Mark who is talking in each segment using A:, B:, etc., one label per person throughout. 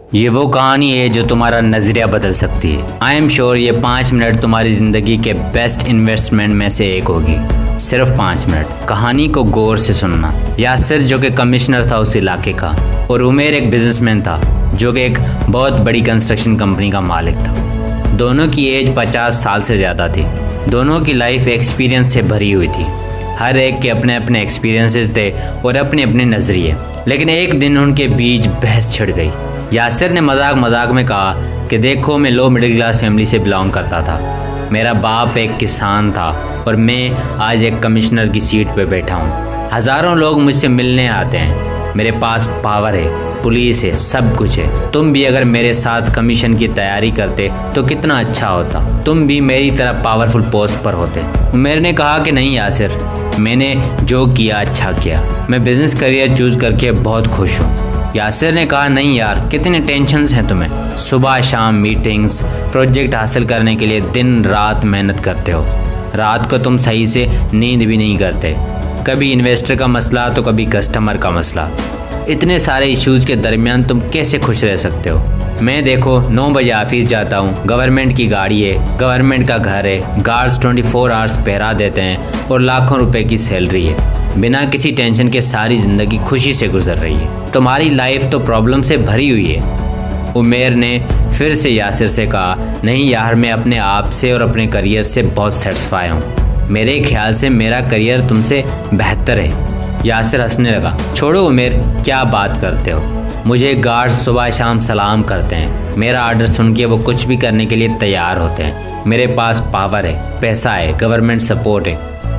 A: ये वो कहानी है जो तुम्हारा नजरिया बदल सकती है। आई एम श्योर ये 5 मिनट तुम्हारी जिंदगी के बेस्ट इन्वेस्टमेंट में से एक होगी। सिर्फ 5 मिनट कहानी को गौर से सुनना। यासिर जो कि कमिश्नर था उस इलाके का, और उमेर एक बिजनेसमैन था जो कि एक बहुत बड़ी कंस्ट्रक्शन कंपनी का मालिक था। दोनों की एज 50 साल से ज़्यादा थी। दोनों की लाइफ एक्सपीरियंस से भरी हुई थी। हर एक के अपने अपने एक्सपीरियंसेस थे और अपने अपने नज़रिए। लेकिन एक दिन उनके बीच बहस छिड़ गई। यासिर ने मजाक मजाक में कहा कि देखो, मैं लो मिडिल क्लास फैमिली से बिलोंग करता था। मेरा बाप एक किसान था और मैं आज एक कमिश्नर की सीट पे बैठा हूँ। हज़ारों लोग मुझसे मिलने आते हैं। मेरे पास पावर है, पुलिस है, सब कुछ है। तुम भी अगर मेरे साथ कमीशन की तैयारी करते तो कितना अच्छा होता। तुम भी मेरी तरह पावरफुल पोस्ट पर होते। उमेर ने कहा कि नहीं यासिर, मैंने जो किया अच्छा किया। मैं बिजनेस करियर चूज़ करके बहुत खुश हूँ। यासिर ने कहा नहीं यार, कितने टेंशन्स हैं तुम्हें। सुबह शाम मीटिंग्स, प्रोजेक्ट हासिल करने के लिए दिन रात मेहनत करते हो। रात को तुम सही से नींद भी नहीं करते। कभी इन्वेस्टर का मसला तो कभी कस्टमर का मसला। इतने सारे इश्यूज़ के दरमियान तुम कैसे खुश रह सकते हो। मैं देखो 9 बजे ऑफिस जाता हूँ, गवर्नमेंट की गाड़ी है, गवर्नमेंट का घर है, गार्ड्स 24 आवर्स पहरा देते हैं और लाखों रुपए की सैलरी है। बिना किसी टेंशन के सारी ज़िंदगी खुशी से गुजर रही है। तुम्हारी लाइफ तो प्रॉब्लम से भरी हुई है। उमेर ने फिर से यासिर से कहा नहीं यार, मैं अपने आप से और अपने करियर से बहुत सेटिस्फाई हूँ। मेरे ख्याल से मेरा करियर तुमसे बेहतर है। यासिर हंसने लगा। छोड़ो उमेर, क्या बात करते हो। मुझे गार्ड्स सुबह शाम सलाम करते हैं। मेरा ऑर्डर सुन के वो कुछ भी करने के लिए तैयार होते हैं। मेरे पास पावर है, पैसा है, गवर्नमेंट सपोर्ट है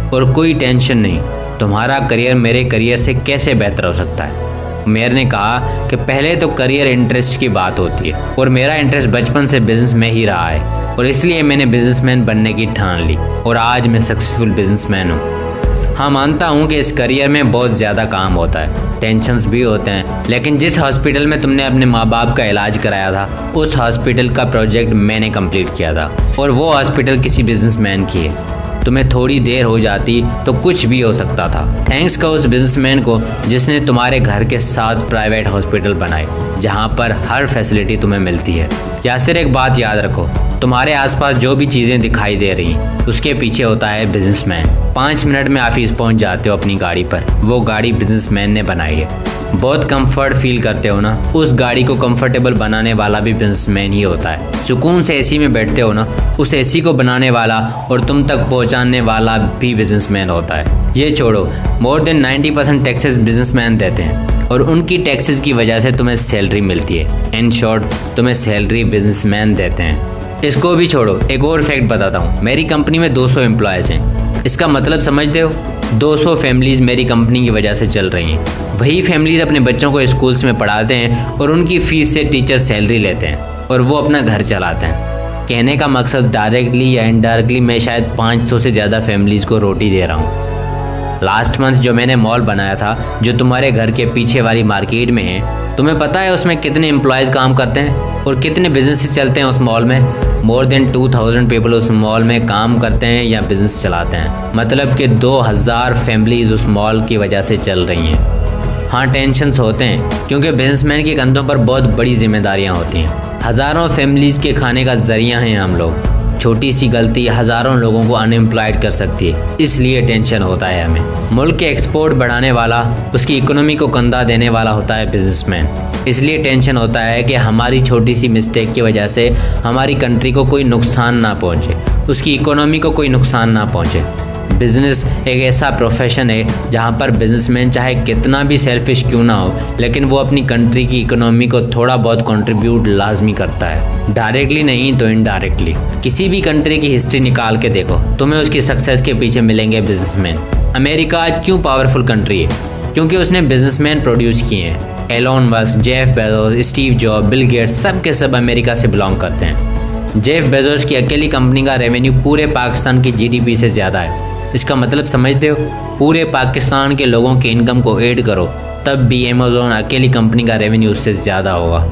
A: और कोई टेंशन नहीं। तुम्हारा करियर मेरे करियर से कैसे बेहतर हो सकता है। उमेर ने कहा कि पहले तो करियर इंटरेस्ट की बात होती है और मेरा इंटरेस्ट बचपन से बिजनेस में ही रहा है और इसलिए मैंने बिजनेसमैन बनने की ठान ली और आज मैं सक्सेसफुल बिजनेसमैन हूँ। हाँ, मानता हूँ कि इस करियर में बहुत ज़्यादा काम होता है, टेंशन्स भी होते हैं, लेकिन जिस हॉस्पिटल में तुमने अपने माँ बाप का इलाज कराया था उस हॉस्पिटल का प्रोजेक्ट मैंने कंप्लीट किया था और वो हॉस्पिटल किसी बिजनेसमैन की है। तुम्हें थोड़ी देर हो जाती तो कुछ भी हो सकता था। थैंक्स का उस बिजनेसमैन को जिसने तुम्हारे घर के साथ प्राइवेट हॉस्पिटल बनाए जहाँ पर हर फैसिलिटी तुम्हें मिलती है। यासिर, एक बात याद रखो, तुम्हारे आसपास जो भी चीज़ें दिखाई दे रही उसके पीछे होता है बिजनेसमैन। 5 मिनट में ऑफिस पहुँच जाते हो अपनी गाड़ी पर, वो गाड़ी बिजनेसमैन ने बनाई है। बहुत कंफर्ट फील करते हो ना, उस गाड़ी को कंफर्टेबल बनाने वाला भी बिजनेसमैन ही होता है। सुकून से एसी में बैठते हो ना, उस एसी को बनाने वाला और तुम तक पहुंचाने वाला भी बिजनेसमैन होता है। ये छोड़ो, मोर देन 90% टैक्सेस बिजनेसमैन देते हैं और उनकी टैक्सेस की वजह से तुम्हें सैलरी मिलती है। इन शॉर्ट, तुम्हें सैलरी बिजनेसमैन देते हैं। इसको भी छोड़ो, एक और फैक्ट बताता हूँ। मेरी कंपनी में 200 एम्प्लॉयज़ हैं। इसका मतलब समझते हो, 200 फैमिलीज़ मेरी कंपनी की वजह से चल रही हैं। वही फैमिलीज़ अपने बच्चों को स्कूल्स में पढ़ाते हैं और उनकी फ़ीस से टीचर सैलरी लेते हैं और वो अपना घर चलाते हैं। कहने का मकसद डायरेक्टली या इनडायरेक्टली मैं शायद 500 से ज़्यादा फैमिलीज़ को रोटी दे रहा हूँ। लास्ट मंथ जो मैंने मॉल बनाया था, जो तुम्हारे घर के पीछे वाली मार्केट में है, तुम्हें पता है उसमें कितने एम्प्लॉयज़ काम करते हैं और कितने बिजनेस चलते हैं उस मॉल में। मोर देन 2000 पीपल उस मॉल में काम करते हैं या बिजनेस चलाते हैं। मतलब कि 2000 फैमिलीज़ उस मॉल की वजह से चल रही हैं। हाँ, टेंशन्स होते हैं क्योंकि बिजनेसमैन के कंधों पर बहुत बड़ी जिम्मेदारियाँ होती हैं। हज़ारों फैमिलीज़ के खाने का ज़रिया हैं हम लोग। छोटी सी गलती हज़ारों लोगों को अनएम्प्लॉयड कर सकती है, इसलिए टेंशन होता है हमें। मुल्क के एक्सपोर्ट बढ़ाने वाला, उसकी इकोनॉमी को कंधा देने वाला होता है बिजनेसमैन। इसलिए टेंशन होता है कि हमारी छोटी सी मिस्टेक की वजह से हमारी कंट्री को कोई नुकसान ना पहुंचे, उसकी इकोनॉमी को कोई नुकसान ना पहुंचे। बिज़नेस एक ऐसा प्रोफेशन है जहां पर बिजनेसमैन चाहे कितना भी सेल्फिश क्यों ना हो, लेकिन वो अपनी कंट्री की इकोनॉमी को थोड़ा बहुत कंट्रीब्यूट लाजमी करता है, डायरेक्टली नहीं तो इनडायरेक्टली। किसी भी कंट्री की हिस्ट्री निकाल के देखो, तुम्हें उसकी सक्सेस के पीछे मिलेंगे बिजनेसमैन। अमेरिका आज क्यों पावरफुल कंट्री है? क्योंकि उसने बिजनेसमैन प्रोड्यूस किए हैं। Elon Musk, Jeff Bezos, Steve Job, Bill Gates, सब के सब अमेरिका से बिलोंग करते हैं। जेफ बेजोस की अकेली कंपनी का रेवेन्यू पूरे पाकिस्तान की जीडीपी से ज़्यादा है। इसका मतलब समझते हो? पूरे पाकिस्तान के लोगों के इनकम को ऐड करो तब भी अमेज़ॉन अकेली कंपनी का रेवेन्यू उससे ज़्यादा होगा।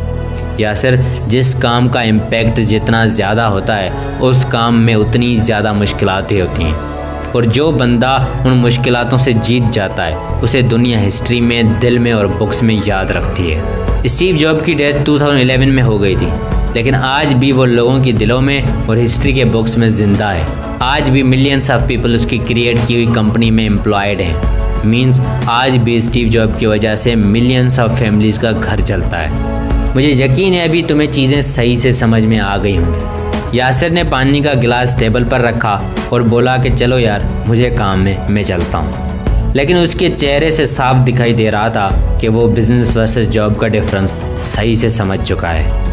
A: या सिर जिस काम का इम्पैक्ट जितना ज़्यादा होता है उस काम में उतनी ज़्यादा मुश्किलातें होती हैं और जो बंदा उन मुश्किलातों से जीत जाता है उसे दुनिया हिस्ट्री में, दिल में और बुक्स में याद रखती है। स्टीव जॉब की डेथ 2011 में हो गई थी, लेकिन आज भी वो लोगों की दिलों में और हिस्ट्री के बुक्स में जिंदा है। आज भी मिलियंस ऑफ पीपल उसकी क्रिएट की हुई कंपनी में एम्प्लॉयड हैं। मींस आज भी स्टीव जॉब की वजह से मिलियंस ऑफ फैमिलीज़ का घर चलता है। मुझे यकीन है अभी तुम्हें चीज़ें सही से समझ में आ गई होंगी। यासिर ने पानी का गिलास टेबल पर रखा और बोला कि चलो यार, मुझे काम है, मैं चलता हूँ। लेकिन उसके चेहरे से साफ दिखाई दे रहा था कि वो बिजनेस वर्सेस जॉब का डिफरेंस सही से समझ चुका है।